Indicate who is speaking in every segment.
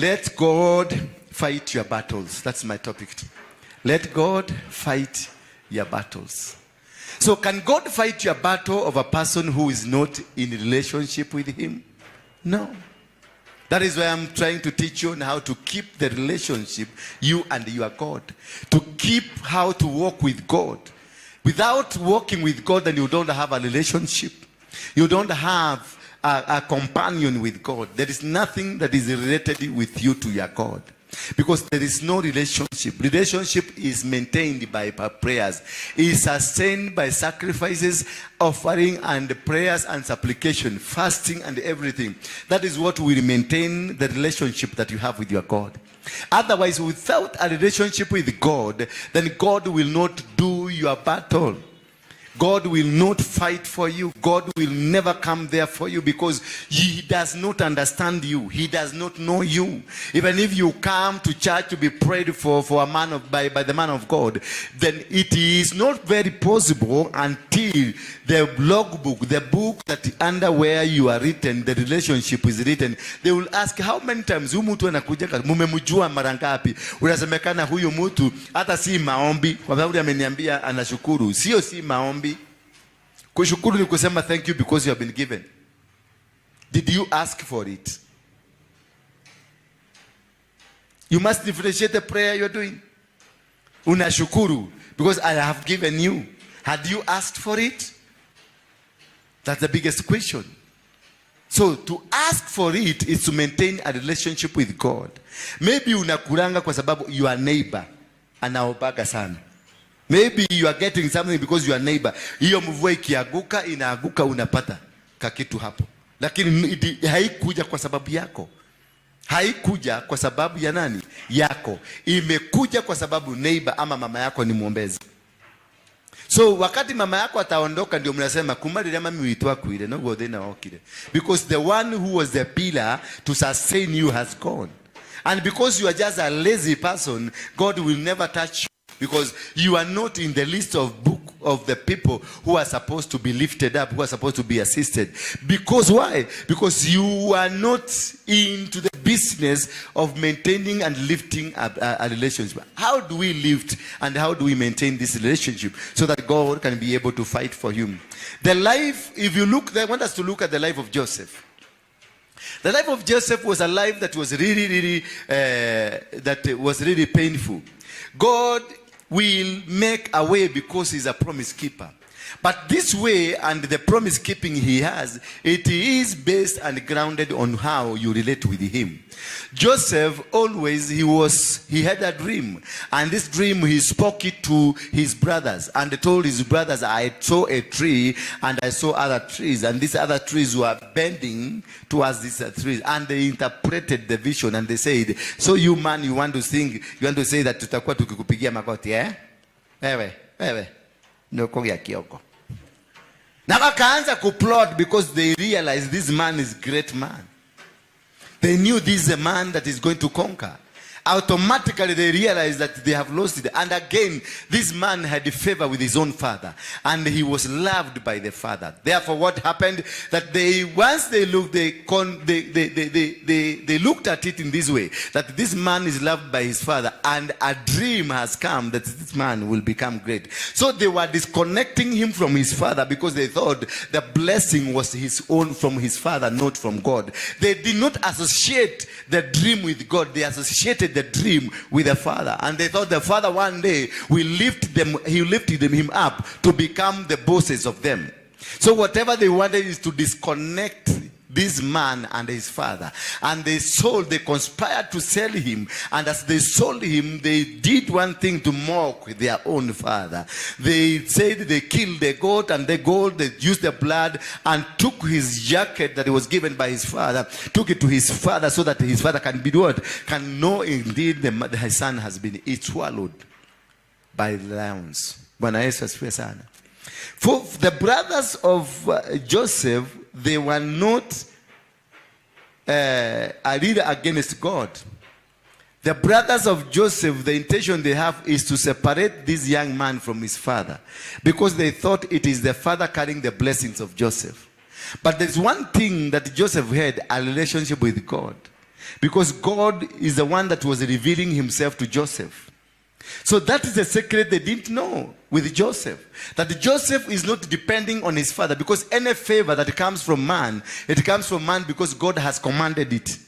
Speaker 1: Let God fight your battles. That's my topic. Let God fight your battles. So can God fight your battle of a person who is not in relationship with him? No. That is why I'm trying to teach you on how to keep the relationship, you and your God. To keep how to walk with God. Without walking with God, then you don't have a relationship. You don't have a companion with God. There is nothing that is related with you to your God. Because there is no relationship. Relationship is maintained by prayers. It is sustained by sacrifices, offering and prayers and supplication, fasting and everything. That is what will maintain the relationship that you have with your God. Otherwise, without a relationship with God, then God will not do your battle. God will not fight for you. God will never come there for you because he does not understand you. He does not know you. Even if you come to church to be prayed for a man of, by the man of God, then it is not very possible until the logbook, the book that under where you are written, the relationship is written. They will ask, how many times huyu mtu anakuja, mumemjua mara ngapi? Unasemekana huyu mtu hata si maombi, kwa sababu ameniambia anashukuru. Sio si maombi. Kushukuru ni kusema thank you because you have been given. Did you ask for it? You must differentiate the prayer you're doing. Unashukuru because I have given you. Had you asked for it? That's the biggest question. So to ask for it is to maintain a relationship with God. Maybe unakuranga kwa sababu your neighbor anaobaga sana. Maybe you are getting something because your neighbor. Hiyo mvua ikianguka inaaguka unapata kakitu hapo. Lakini haikuja kwa sababu yako. Haikuja kwa sababu ya nani? Yako. Imekuja kwa sababu neighbor ama mama yako ni mwombezi. So wakati mama yako ataondoka ndio mnasema kumalira mami uitwa kuile no go thina okire. Because the one who was the pillar to sustain you has gone. And because you are just a lazy person, God will never touch you. Because you are not in the list of book of the people who are supposed to be lifted up, who are supposed to be assisted. Because why? Because you are not into the business of maintaining and lifting a relationship. How do we lift and how do we maintain this relationship so that God can be able to fight for you? The life, if you look, I want us to look at the life of Joseph. The life of Joseph was a life that was really painful. God will make a way because he's a promise keeper. But this way and the promise keeping he has, it is based and grounded on how you relate with him. Joseph always, he had a dream. And this dream he spoke it to his brothers. And he told his brothers, I saw a tree and I saw other trees. And these other trees were bending towards these trees. And they interpreted the vision and they said, so you man, you want to say that tutakuwa tukikupigia makoti, eh? Wewe. Nokogia kioko. Na wakaanza kuplot because they realized this man is a great man. They knew this is a man that is going to conquer. Automatically they realized that they have lost it. And again, this man had favor with his own father. And he was loved by the father. Therefore, what happened? That once they looked, they looked at it in this way. That this man is loved by his father. And a dream has come that this man will become great. So they were disconnecting him from his father because they thought the blessing was his own from his father, not from God. They did not associate the dream with God. They associated the dream with the father, and they thought the father one day will lift them. He lifted him up to become the bosses of them. So whatever they wanted is to disconnect this man and his father, and they conspired to sell him. And as they sold him, they did one thing to mock their own father. They said they killed the goat, and the goat, they used the blood and took his jacket that he was given by his father, took it to his father so that his father can be what? Can know indeed his son has been swallowed by lions. For the brothers of Joseph, they were not a leader against God. The brothers of Joseph, the intention they have is to separate this young man from his father, because they thought it is the father carrying the blessings of Joseph. But there's one thing that Joseph had, a relationship with God. because God is the one that was revealing himself to Joseph. So that is a secret they didn't know with Joseph. That Joseph is not depending on his father, because any favor that comes from man, it comes from man because God has commanded it.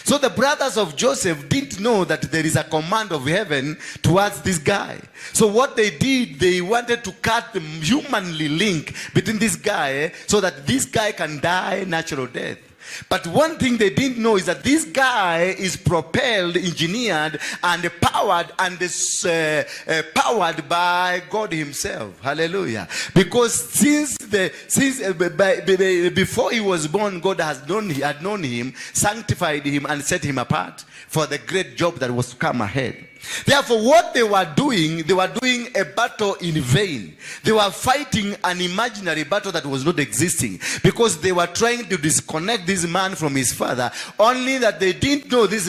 Speaker 1: So the brothers of Joseph didn't know that there is a command of heaven towards this guy. So what they did, they wanted to cut the humanly link between this guy so that this guy can die natural death. But one thing they didn't know is that this guy is propelled, engineered, and powered, and is powered by God himself. Hallelujah. Because before he was born, God had known him, sanctified him, and set him apart for the great job that was to come ahead. Therefore, what they were doing a battle in vain. They were fighting an imaginary battle that was not existing, because they were trying to disconnect this man from his father. Only that they didn't know this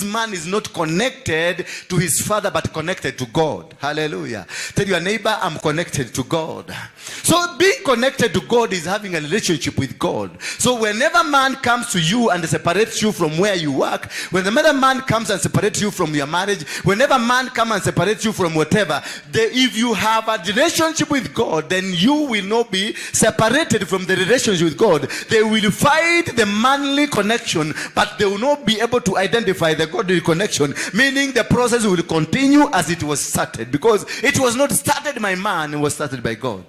Speaker 1: man is not connected to his father, but connected to God. Hallelujah. Tell your neighbor, I'm connected to God. So being connected to God is having a relationship with God. So whenever man comes to you and separates you from where you work, when another man comes and separates you from your marriage, whenever man comes and separates you from whatever, if you have a relationship with God, then you will not be separated from the relationship with God. They will fight the manly connection, but they will not be able to identify the godly connection, meaning the process will continue as it was started, because it was not started by man, it was started by God.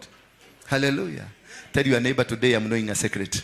Speaker 1: Hallelujah. Tell your neighbor, today I'm knowing a secret.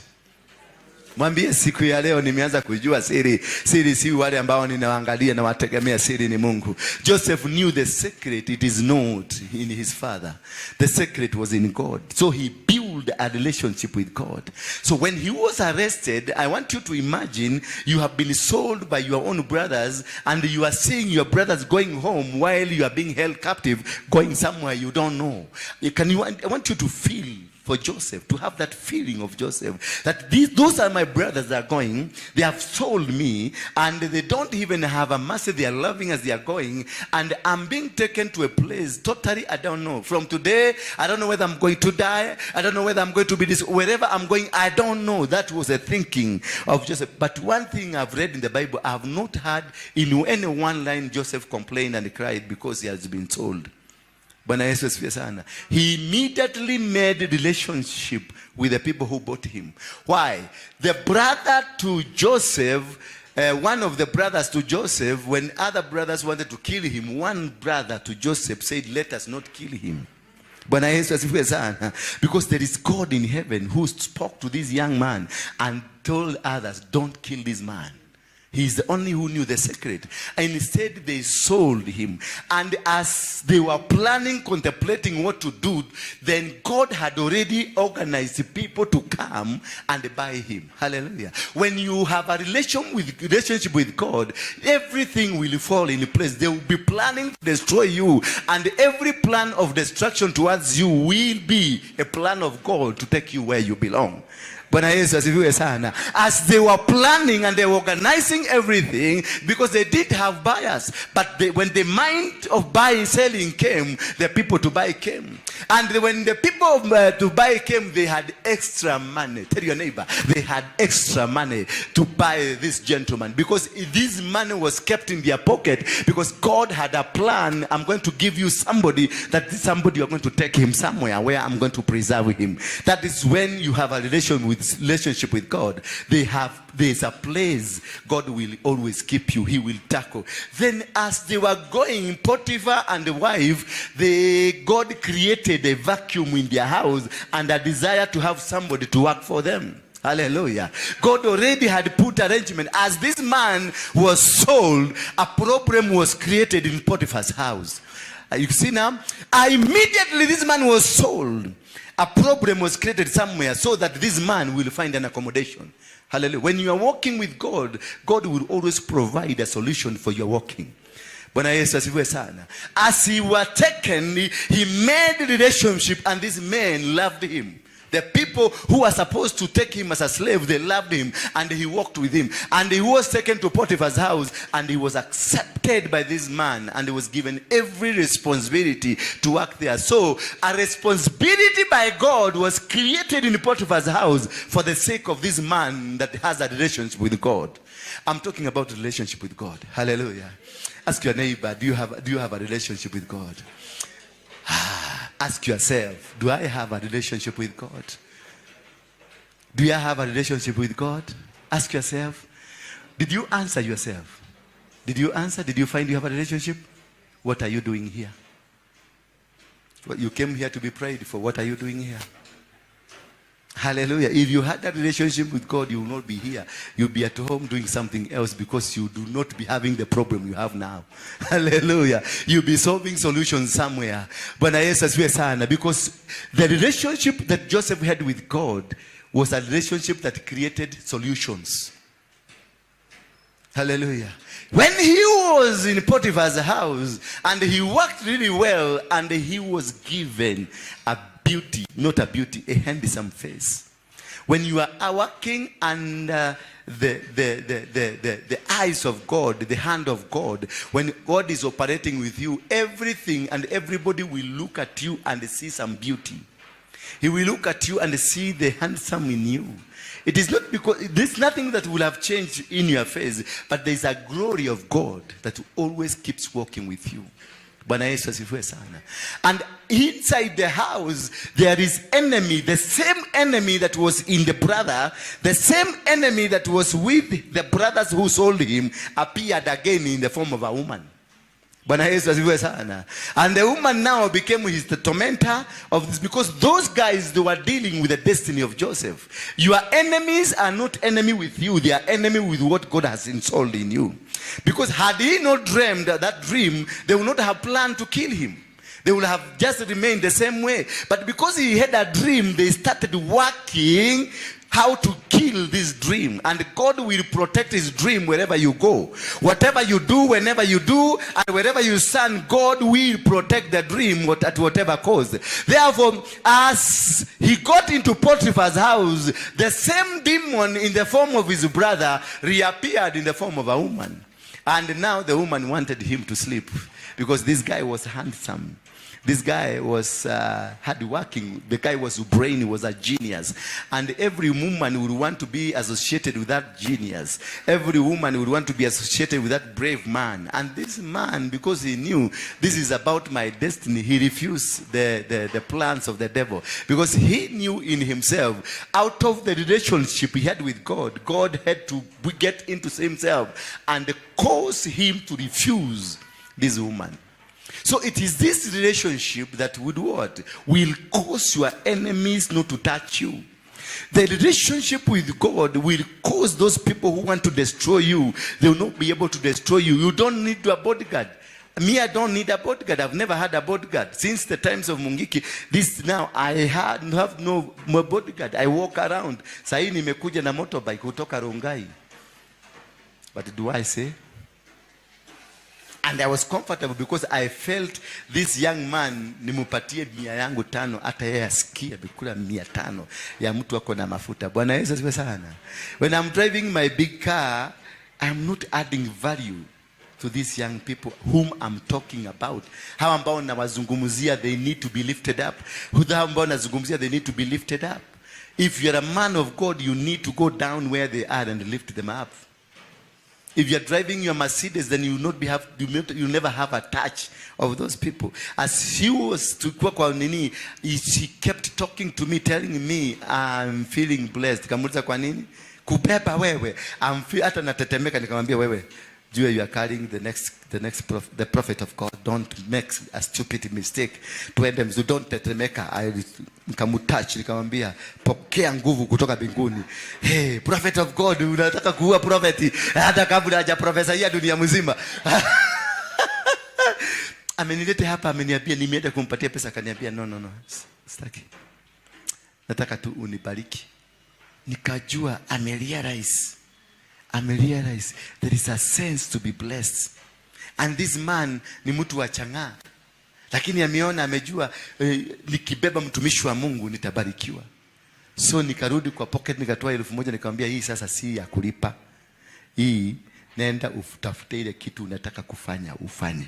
Speaker 1: Mwambie siku ya leo nimeanza kujua siri. Siri si wale ambao ninawaangalia na wategemea, siri ni Mungu. Joseph knew the secret. It is not in his father. The secret was in God. So he built a relationship with God. So when he was arrested, I want you to imagine you have been sold by your own brothers, and you are seeing your brothers going home while you are being held captive, going somewhere you don't know. I want you to feel for Joseph, to have that feeling of Joseph, that those are my brothers that are going, they have sold me, and they don't even have a mercy, they are loving as they are going, and I'm being taken to a place totally I don't know. From today, I don't know whether I'm going to die, I don't know whether I'm going to be this, wherever I'm going, I don't know. That was a thinking of Joseph. But one thing I've read in the Bible, I have not heard in any one line Joseph complained and cried because he has been sold. He immediately made a relationship with the people who bought him. Why? The brother to Joseph, one of the brothers to Joseph, when other brothers wanted to kill him, one brother to Joseph said, let us not kill him. Because there is God in heaven who spoke to this young man and told others, don't kill this man. He's the only who knew the secret. And instead they sold him. And as they were planning, contemplating what to do, then God had already organized people to come and buy him. Hallelujah. When you have a relationship with God, everything will fall in place. They will be planning to destroy you. And every plan of destruction towards you will be a plan of God to take you where you belong. As they were planning and they were organizing everything, because they did have buyers, but when the mind of buying, selling came, the people to buy came. And when the people to buy came, they had extra money. Tell your neighbor, they had extra money to buy this gentleman, because this money was kept in their pocket, because God had a plan. I'm going to give you somebody, that this somebody, you're going to take him somewhere where I'm going to preserve him. That is when you have a relationship with God. There's a place God will always keep you. He will tackle. Then as they were going, Potiphar and the wife, God created a vacuum in their house and a desire to have somebody to work for them. Hallelujah. God already had put arrangement. As this man was sold, a problem was created in Potiphar's house. You see now? Immediately this man was sold. A problem was created somewhere so that this man will find an accommodation. Hallelujah. When you are walking with God, God will always provide a solution for your walking. As he was taken, he made a relationship, and this man loved him. The people who were supposed to take him as a slave, they loved him and he walked with him. And he was taken to Potiphar's house and he was accepted by this man and he was given every responsibility to work there. So a responsibility by God was created in Potiphar's house for the sake of this man that has a relationship with God. I'm talking about relationship with God. Hallelujah. Ask your neighbor, do you have a relationship with God? Ask yourself, do I have a relationship with God? Do you have a relationship with God? Ask yourself. Did you answer yourself? Did you answer? Did you find you have a relationship? What are you doing here? Well, you came here to be prayed for. What are you doing here? Hallelujah. If you had that relationship with God, you will not be here. You'll be at home doing something else because you do not be having the problem you have now. Hallelujah. You'll be solving solutions somewhere. But because the relationship that Joseph had with God was a relationship that created solutions. Hallelujah. When he was in Potiphar's house and he worked really well and he was given a beauty, not a beauty, a handsome face. When you are working under the eyes of God, the hand of God, when God is operating with you, everything and everybody will look at you and see some beauty. He will look at you and see the handsome in you. It is not because there's nothing that will have changed in your face, but there's a glory of God that always keeps walking with you. And inside the house, there is enemy, the same enemy that was in the brother, the same enemy that was with the brothers who sold him, appeared again in the form of a woman. And the woman now became the tormentor of this, because those guys, they were dealing with the destiny of Joseph. Your enemies are not enemy with you, they are enemy with what God has installed in you. Because had he not dreamed that dream, they would not have planned to kill him. They would have just remained the same way. But because he had a dream, they started working how to kill this dream. And God will protect his dream wherever you go. Whatever you do, whenever you do, and wherever you stand, God will protect the dream at whatever cost. Therefore, as he got into Potiphar's house, the same demon in the form of his brother reappeared in the form of a woman. And now the woman wanted him to sleep because this guy was handsome. This guy was hardworking. The guy was brainy, was a genius. And every woman would want to be associated with that genius. Every woman would want to be associated with that brave man. And this man, because he knew this is about my destiny, he refused the plans of the devil. Because he knew in himself, out of the relationship he had with God, God had to get into himself and cause him to refuse this woman. So it is this relationship that would what? Will cause your enemies not to touch you. The relationship with God will cause those people who want to destroy you, they will not be able to destroy you. You don't need a bodyguard. Me, I don't need a bodyguard. I've never had a bodyguard. Since the times of Mungiki, this now, I have no more bodyguard. I walk around. Sahi nimekuja na motorbike kutoka Rongai. But do I say? And I was comfortable because I felt this young man, nimupatie 100 hata yeye asikie bikula 500 ya mtu wako na mafuta. Bwana Yesu asifiwe sana. When I'm driving my big car, I'm not adding value to these young people whom I'm talking about. Hawa ambao nawazungumzia, they need to be lifted up. Hawa ambao nazungumzia, they need to be lifted up. If you're a man of God, you need to go down where they are and lift them up. If you're driving your Mercedes, then you will never have a touch of those people. As he was to kwa nini, he kept talking to me, telling me, I'm feeling blessed. Kamuliza kwa nini? Kubeba wewe. Hata natetemeka nikamwambia wewe, you are carrying the prophet of God. Don't make a stupid mistake. Tuende mzu, don't tetemeka. Nikamutouch, nikamwambia pokea nguvu kutoka mbinguni. Hey, prophet of God, unataka kuua prophet hata kabla haja profesa dunia mzima. Amenilete hapa, ameniambia nimeenda kumpatia pesa, akaniambia no, sitaki. Nataka tu unibariki. Nikajua amerealize there is a sense to be blessed. And this man ni mtu wa chang'aa. Lakini ameona, amejua nikibeba mtumishi wa Mungu nitabarikiwa. So nikarudi kwa pocket nikatoa 1,000 nikamwambia hii sasa si ya kulipa. Hii nenda utafute ile kitu unataka kufanya ufanye.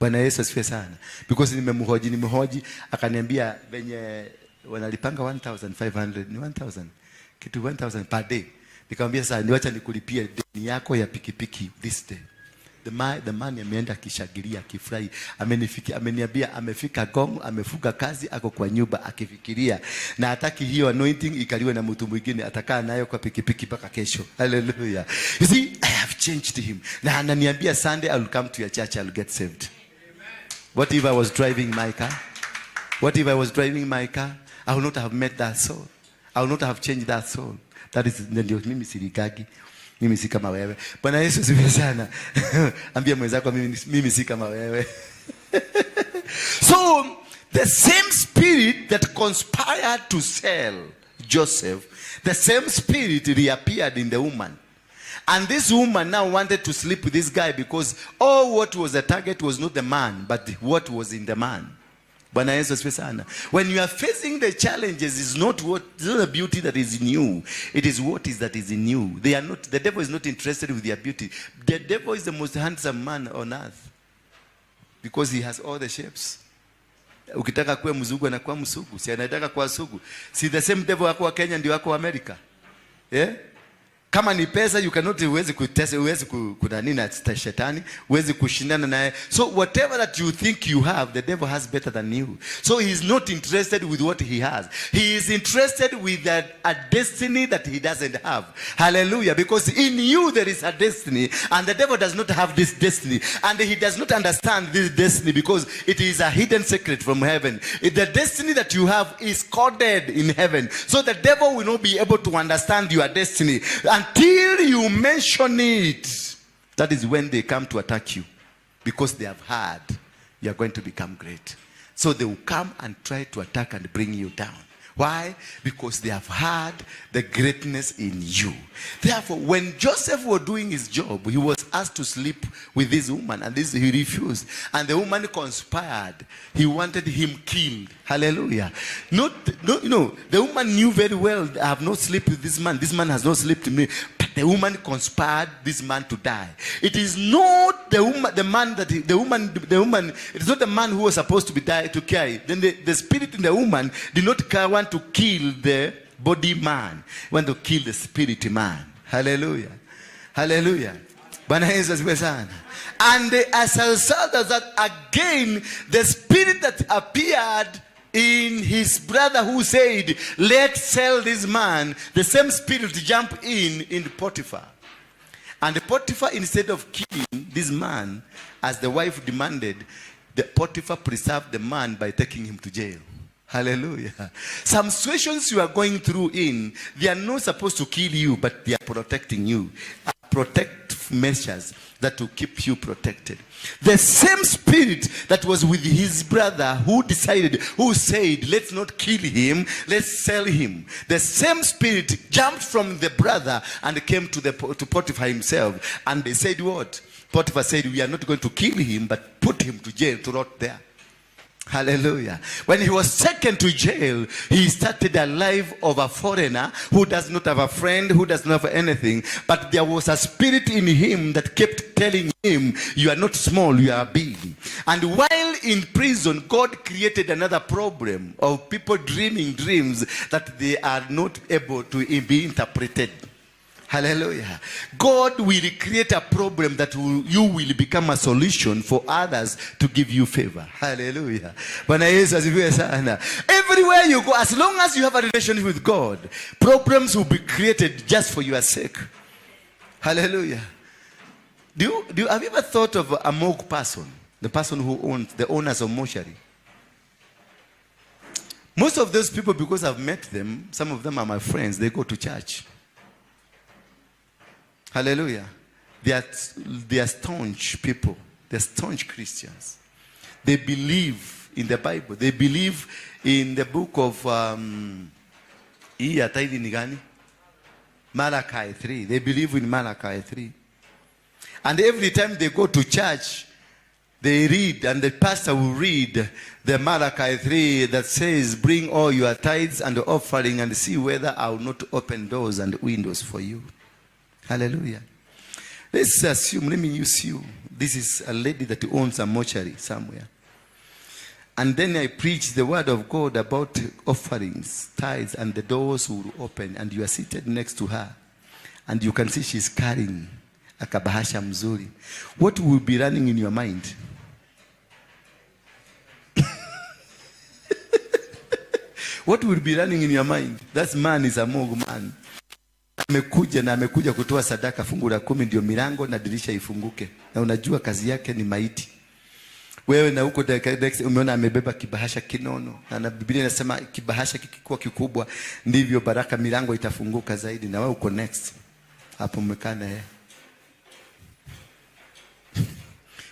Speaker 1: Bwana Yesu asifiwe sana. Because nimemhoji akaniambia venye wanalipanga 1,500 ni 1,000 kitu 1,000 per day. Nikamwambia sasa niacha nikulipie deni yako ya pikipiki this day. The man ameenda kishagilia kifurahi, ameniambia amefika Gong, amefuga kazi, ako kwa nyumba akifikiria na hataki hiyo anointing ikaliwe na mtu mwingine, atakaa nayo kwa pikipiki mpaka kesho. Hallelujah. You see, I have changed him. Na ananiambia Sunday I will come to your church, I will get saved. What if I was driving my car? What if I was driving my car? I would not have met that soul. I would not have changed that soul. That is, ndio mimi siligagi. Mimi si kama wewe. Bwana Yesu asifiwe sana. Ambia mwenzako mimi si kama wewe. So, the same spirit that conspired to sell Joseph, the same spirit reappeared in the woman. And this woman now wanted to sleep with this guy because what was the target was not the man, but what was in the man. Bwana Yesu asifiwe sana. When you are facing the challenges, it's not the beauty that is in you. It is what is that is in you. The devil is not interested with your beauty. The devil is the most handsome man on earth because he has all the shapes. Ukitaka kuwa mzungu anakuwa msugu. Si anataka kuwa sugu. Si the same devil wako wa Kenya ndio wako wa America. Yeah? Kama ni pesa, you cannot uwezi kutesa, uwezi kunani na shetani, uwezi kushindana naye. So whatever that you think you have, the devil has better than you. So he is not interested with what he has. He is interested with a destiny that he doesn't have. Hallelujah. Because in you there is a destiny, and the devil does not have this destiny. And he does not understand this destiny because it is a hidden secret from heaven. The destiny that you have is coded in heaven. So the devil will not be able to understand your destiny until you mention it. That is when they come to attack you, because they have heard you are going to become great. So they will come and try to attack and bring you down. Why? Because they have heard the greatness in you. Therefore, when Joseph was doing his job, he was asked to sleep with this woman, and he refused. And the woman conspired. He wanted him killed. Hallelujah. The woman knew very well, I have not slept with this man. This man has not slept with me. But the woman conspired this man to die. It is not the woman, it is not the man who was supposed to be died to carry. Then the spirit in the woman did not want to kill the body man. He want to kill the spirit man. Hallelujah. Hallelujah. Bwana Yesu asifiwe sana. And as a result of that, again, the spirit that appeared in his brother who said, let's sell this man, the same spirit jumped in Potiphar. And Potiphar, instead of killing this man, as the wife demanded, the Potiphar preserved the man by taking him to jail. Hallelujah. Some situations you are going through they are not supposed to kill you, but they are protecting you. Protect measures that will keep you protected. The same spirit that was with his brother who said, let's not kill him, let's sell him. The same spirit jumped from the brother and came to Potiphar himself. And they said what? Potiphar said, we are not going to kill him, but put him to jail, to rot there. Hallelujah. When he was taken to jail, he started a life of a foreigner who does not have a friend, who does not have anything. But there was a spirit in him that kept telling him, you are not small, you are big. And while in prison, God created another problem of people dreaming dreams that they are not able to be interpreted. Hallelujah. God will create a problem that you will become a solution for others to give you favor. Hallelujah. Everywhere you go, as long as you have a relationship with God, problems will be created just for your sake. Hallelujah. Have you ever thought of a morgue person? The person who owns, the owners of mortuary. Most of those people, because I've met them, some of them are my friends, they go to church. Hallelujah. They are staunch people. They're staunch Christians. They believe in the Bible. They believe in the book of Malachi 3. They believe in Malachi 3. And every time they go to church, they read, and the pastor will read the Malachi 3 that says, bring all your tithes and offering and see whether I will not open doors and windows for you. Hallelujah. Let's assume, let me use you. This is a lady that owns a mortuary somewhere. And then I preach the word of God about offerings, tithes, and the doors will open. And you are seated next to her. And you can see she's carrying a kabahasha mzuri. What will be running in your mind? What will be running in your mind? That man is a Mungu man. Amekuja kutoa sadaka fungu la 10 ndio milango na dirisha ifunguke. Na unajua kazi yake ni maiti. Wewe na huko umeona amebeba kibahasha kinono. Na Biblia inasema kibahasha kikikuwa kikubwa ndivyo baraka milango itafunguka zaidi, na wewe uko next. Hapo mmekaa na yeye.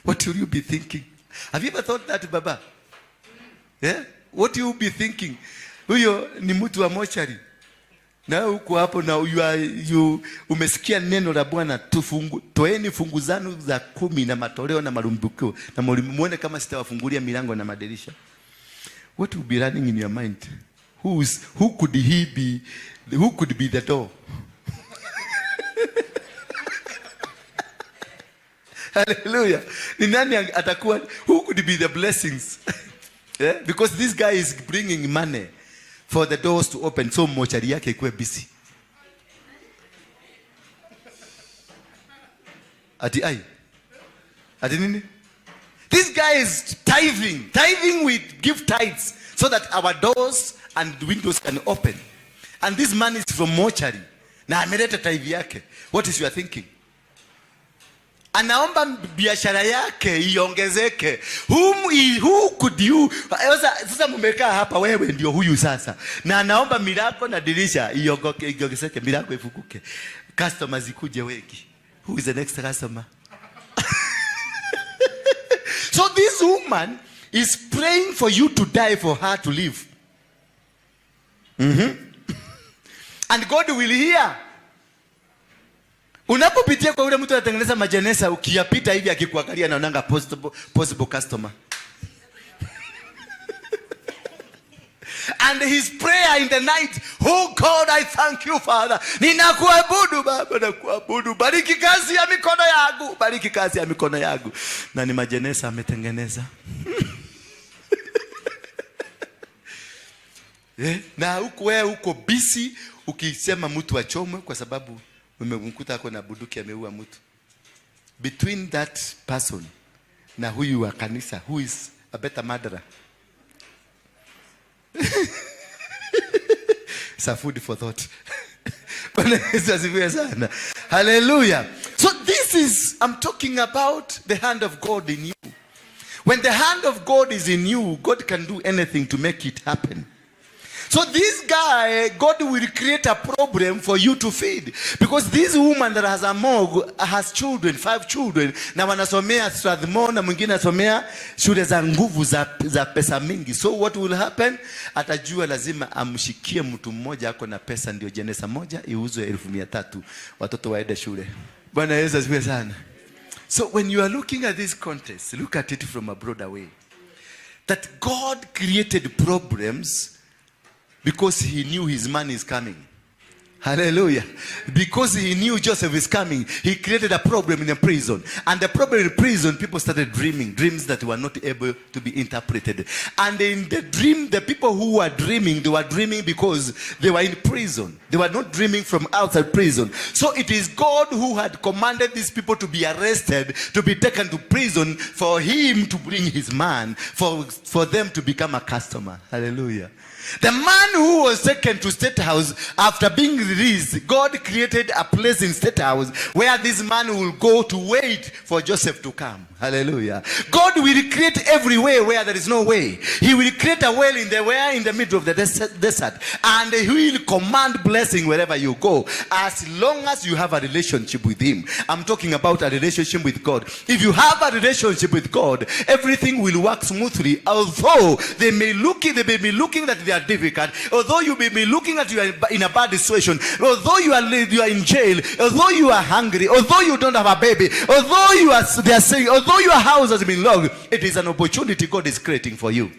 Speaker 1: What will you be thinking? Have you ever thought that, Baba? Yeah? What will you be thinking? Huyo ni mtu wa mochari. Na uko hapo na umesikia neno la Bwana, toeni fungu zanu za 10 na matoleo na marumbukio na muone kama sitawafungulia milango na madirisha. What will be running in your mind? Who could he be? Who could be the door? Hallelujah. Ni nani atakuwa? Who could be the blessings? Yeah? Because this guy is bringing money for the doors to open. So mochari yake ikuwe busy. Ati nini? This guy is tithing. Tithing, we give tithes so that our doors and windows can open. And this man is from mochari. Na ameleta tithe yake. What is your thinking? Anaomba biashara yake iongezeke. Who could you? Sasa mumekaa hapa, wewe ndio huyu sasa. Na anaomba milango na dirisha iongezeke, milango ifunguke. Customers zikuje wengi. Who is the next customer? So this woman is praying for you to die, for her to live. And God will hear. Unapopitia kwa yule mtu anatengeneza majeneza, ukiyapita hivi akikuangalia anaonanga possible customer. And his prayer in the night, oh God, I thank you Father. Ninakuabudu Baba, nakuabudu. Bariki kazi ya mikono yangu, bariki kazi ya mikono yangu. Na ni majeneza ametengeneza. Na huko wewe uko busy ukisema mtu achomwe kwa sababu umemkuta ako na buduki ameua mtu. Between that person na huyu wa kanisa, who is a better murderer? It's a food for thought. Hallelujah. So this is, I'm talking about the hand of God in you. When the hand of God is in you, God can do anything to make it happen. So this guy, God will create a problem for you to feed. Because this woman that has a morgue has children, 5 children. Na wanasomea Strathmore na mwingine asomea shule za nguvu za pesa mingi. So what will happen? Atajua lazima amshikie mtu mmoja ako na pesa ndio jeneza moja iuzwe 1,300 watoto waende shule. Bwana Yesu asifiwe sana. So when you are looking at this context, look at it from a broader way. That God created problems because he knew his man is coming. Hallelujah. Because he knew Joseph is coming, he created a problem in a prison. And the problem in prison, people started dreaming, dreams that were not able to be interpreted. And in the dream, the people who were dreaming, they were dreaming because they were in prison. They were not dreaming from outside prison. So it is God who had commanded these people to be arrested, to be taken to prison, for him to bring his man, for them to become a customer. Hallelujah. The man who was taken to State House after being released, God created a place in State House where this man will go to wait for Joseph to come. Hallelujah. God will create every way where there is no way. He will create a well in the middle of the desert. And he will command blessing wherever you go, as long as you have a relationship with him. I'm talking about a relationship with God. If you have a relationship with God, everything will work smoothly. Although they may be looking that they are difficult, although you may be looking at you are in a bad situation, prison, although you are in jail, although you are hungry, although you don't have a baby, although they are saying, although your house has been locked, it is an opportunity God is creating for you.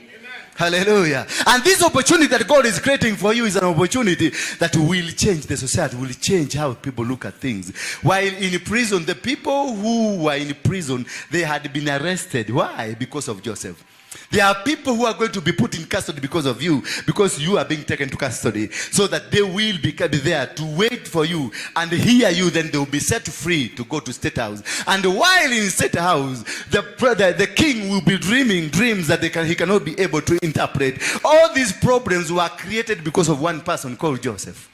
Speaker 1: Hallelujah. And this opportunity that God is creating for you is an opportunity that will change the society, will change how people look at things. While in prison, the people who were in prison, they had been arrested. Why? Because of Joseph. There are people who are going to be put in custody because of you, because you are being taken to custody, so that they will be there to wait for you and hear you. Then they will be set free to go to State House. And while in State House, the king will be dreaming dreams that he cannot be able to interpret. All these problems were created because of one person called Joseph.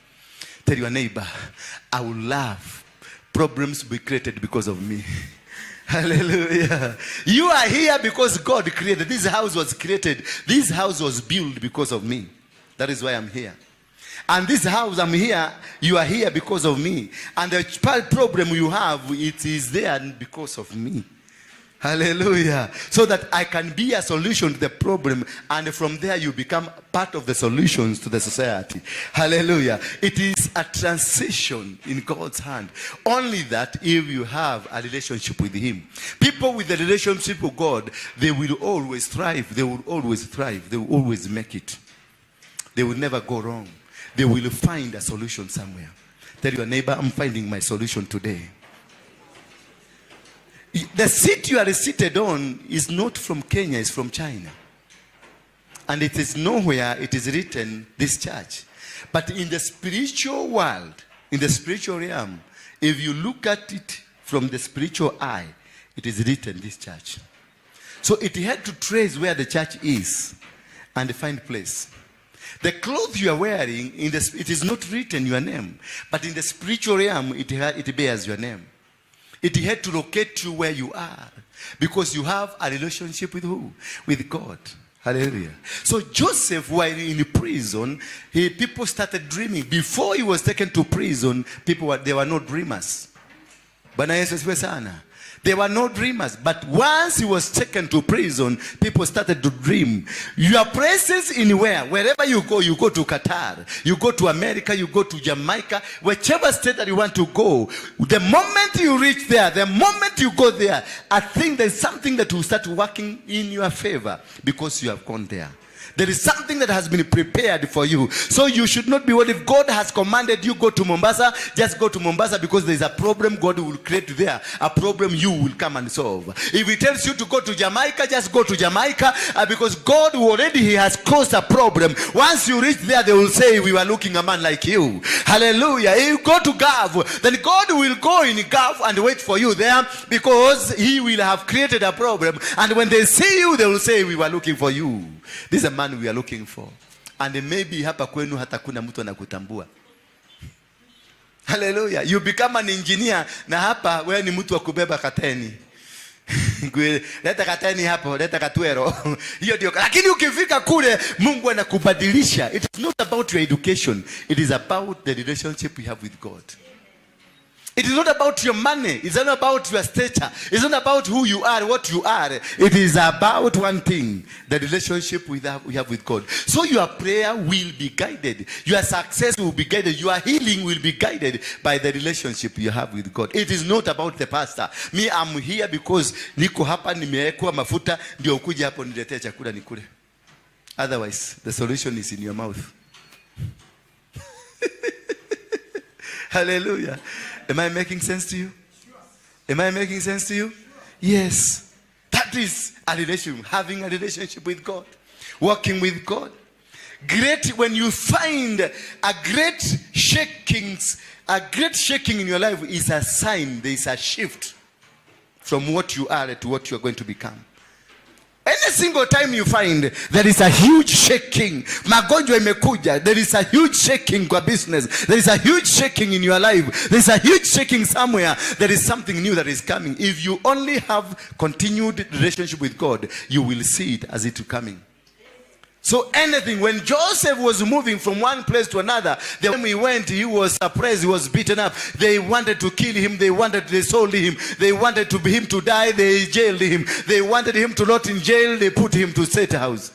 Speaker 1: Tell your neighbor, I will laugh. Problems will be created because of me. Hallelujah. You are here because God created. This house was created. This house was built because of me. That is why I'm here. And this house, I'm here. You are here because of me. And the problem you have, it is there because of me. Hallelujah. So that I can be a solution to the problem, and from there you become part of the solutions to the society. Hallelujah. It is a transition in God's hand. Only that if you have a relationship with Him. People with a relationship with God, they will always thrive. They will always thrive. They will always make it. They will never go wrong. They will find a solution somewhere. Tell your neighbor, I'm finding my solution today. The seat you are seated on is not from Kenya, it's from China. And it is nowhere it is written, this church. But in the spiritual world, in the spiritual realm, if you look at it from the spiritual eye, it is written, this church. So it had to trace where the church is and find place. The clothes you are wearing, it is not written your name. But in the spiritual realm, it bears your name. It had to locate you where you are, because you have a relationship with who? With God. Hallelujah. So Joseph, while in prison, people started dreaming. Before he was taken to prison, they were not dreamers. Bwana Yesu asifiwe sana. They were no dreamers. But once he was taken to prison, people started to dream. Your presence in wherever you go to Qatar, you go to America, you go to Jamaica, whichever state that you want to go, the moment you reach there, the moment you go there, I think there's something that will start working in your favor because you have gone there. There is something that has been prepared for you. So you should not be worried. If God has commanded you go to Mombasa, just go to Mombasa, because there is a problem God will create there. A problem you will come and solve. If He tells you to go to Jamaica, just go to Jamaica, because God already He has caused a problem. Once you reach there, they will say, we were looking a man like you. Hallelujah. If you go to Gulf, then God will go in Gulf and wait for you there, because He will have created a problem. And when they see you, they will say, we were looking for you. This is a man we are looking for. And maybe hapa kwenu hata kuna mtu anakutambua. Hallelujah. You become an engineer, na hapa wewe ni mtu wa kubeba kateni. Leta kateni hapo, leta katwero. Hiyo ndio. Lakini ukifika kule, Mungu anakubadilisha. It is not about your education. It is about the relationship you have with God. It is not about your money. It's not about your stature. It's not about who you are, what you are. It is about one thing, the relationship we have with God. So your prayer will be guided. Your success will be guided. Your healing will be guided by the relationship you have with God. It is not about the pastor. Me, I'm here because niko hapa nimewekwa mafuta ndio ukuje hapo niletee chakula nikule. Otherwise, the solution is in your mouth. Hallelujah. Am I making sense to you? Am I making sense to you? Yes. That is a relationship. Having a relationship with God. Walking with God. Great, when you find a great shaking in your life is a sign. There is a shift from what you are to what you are going to become. Any single time you find there is a huge shaking, magonjwa imekuja, there is a huge shaking kwa business, there is a huge shaking in your life, there is a huge shaking somewhere, there is something new that is coming. If you only have continued relationship with God, you will see it as it coming. So anything, when Joseph was moving from one place to another, the time he went, he was suppressed, he was beaten up. They wanted to kill him, they sold him, they wanted him to die, they jailed him. They wanted him to rot in jail, they put him to State House.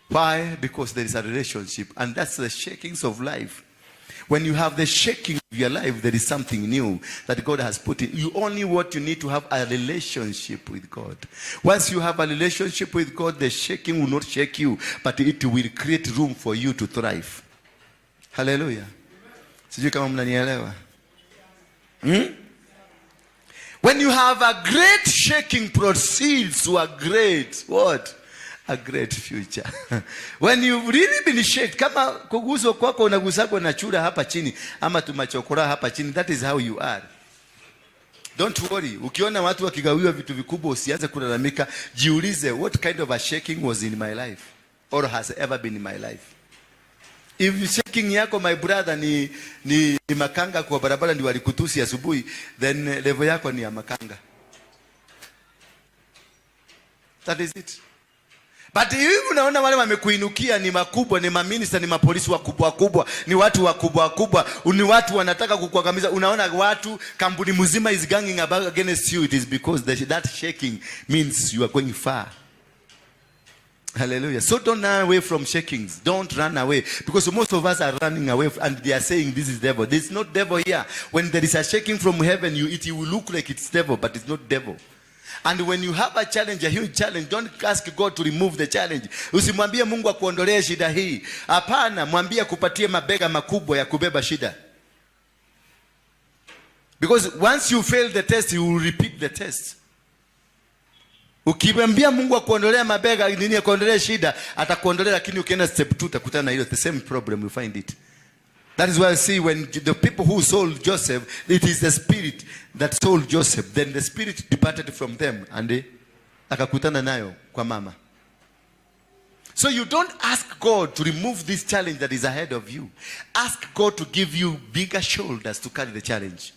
Speaker 1: Why? Because there is a relationship, and that's the shakings of life. When you have the shaking of your life, there is something new that God has put in. What you need to have a relationship with God. Once you have a relationship with God, the shaking will not shake you, but it will create room for you to thrive. Hallelujah. Sijui kama mnanielewa. When you have a great shaking proceeds to a great what? A great future. When you've really been shaken, kama kuguswa kwako unagusako na chura hapa chini ama tumachokora hapa chini, that is how you are. Don't worry. Ukiona watu wakigawiwa vitu vikubwa usianze kulalamika. Jiulize, what kind of a shaking was in my life or has ever been in my life? If shaking yako my brother ni makanga kwa barabara ndio walikutusi asubuhi, then level yako ni ya makanga. That is it. But hivi unaona wale wamekuinukia ni makubwa, ni maminista, ni mapolisi wakubwa, ni watu wakubwa, ni watu wanataka kukuangamiza. Unaona watu, kampuni mzima is ganging about against you. It is because that shaking means you are going far. Hallelujah. So don't run away from shakings. Don't run away. Because most of us are running away and they are saying this is devil. There is not devil here. When there is a shaking from heaven, it will look like it's devil, but it's not devil. And when you have a challenge, a huge challenge, don't ask God to remove the challenge. Usimwambie Mungu akuondolee shida hii. Hapana, mwambie kupatie mabega makubwa ya kubeba shida. Because once you fail the test, you will repeat the test. Ukimwambia Mungu akuondolee mabega, nini akuondolee shida, atakuondolea, lakini ukienda step 2 utakutana na hilo, the same problem, you find it. That is why I see when the people who sold Joseph, it is the spirit that sold Joseph. Then the spirit departed from them and akakutana nayo kwa mama. So you don't ask God to remove this challenge that is ahead of you. Ask God to give you bigger shoulders to carry the challenge.